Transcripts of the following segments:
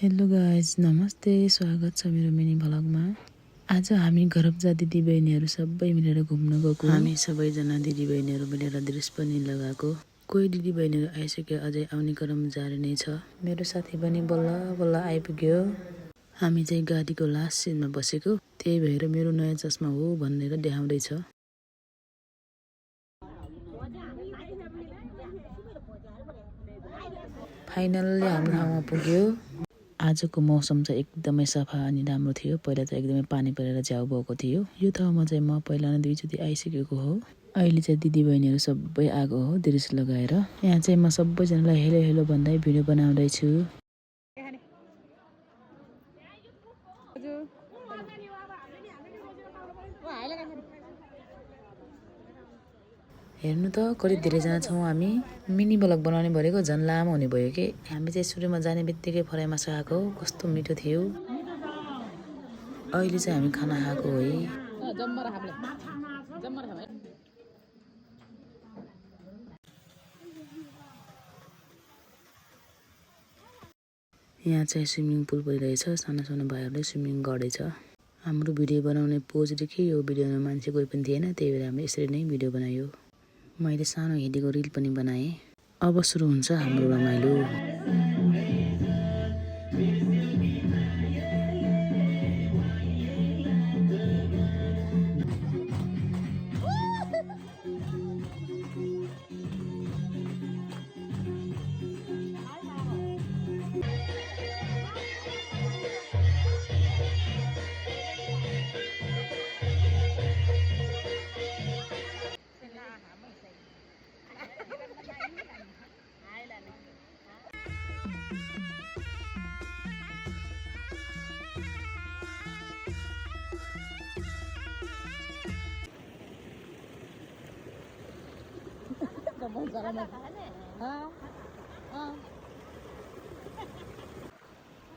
Hello guys, नमस्ते। स्वागत छ मेरो मिनी भ्लगमा। आज हामी घरबजा दिदीबहिनीहरू सबै मिलेर घुम्न गएको। हामी सबैजना दिदीबहिनीहरू मिलेर ड्रेस पनि लगाएको। कोही दिदीबहिनीहरू आइसक्यो, अझै आउने क्रम जारी नै छ। मेरो साथी पनि बल्ल बल्ल आइपुग्यो। हामी चाहिँ गाडीको लास्ट सिटमा बसेको, त्यही भएर मेरो नयाँ चस्मा हो भनेर देखाउँदैछ। फाइनल्ली हाम्रो ठाउँमा पुग्यो। आजको मौसम चाहिँ एकदमै सफा अनि राम्रो थियो। पहिला त एकदमै पानी परेर झ्याउ भएको थियो। यो ठाउँमा चाहिँ म पहिला नै दुईचोटि आइसकेको हो। अहिले चाहिँ दिदीबहिनीहरू सबै आएको हो ड्रेस लगाएर। यहाँ चाहिँ म सबैजनालाई हेलो हेलो भन्दै भिडियो बनाउँदैछु। हेर्नु त कति धेरैजना छौँ हामी। मिनी भ्लग बनाउने भनेको झन् लामो हुने भयो कि। हामी चाहिँ सुरुमा जाने बित्तिकै फ्राई मासु खाएको, कस्तो मिठो थियो। अहिले चाहिँ हामी खाना खाएको है। यहाँ चाहिँ स्विमिङ पुल पनि रहेछ। सानो सानो भाइहरूले स्विमिङ गर्दैछ। हाम्रो भिडियो बनाउने पोज देखि यो भिडियोमा मान्छे कोही पनि थिएन, त्यही भएर हामीले यसरी नै भिडियो बनायो। मैले सानो हिँडेको रिल पनि बनाएँ। अब सुरु हुन्छ हाम्रो रमाइलो।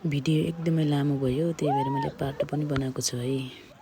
भिडियो एकदमै लामो भयो, त्यही भएर मैले पार्ट पनि बनाएको छु है।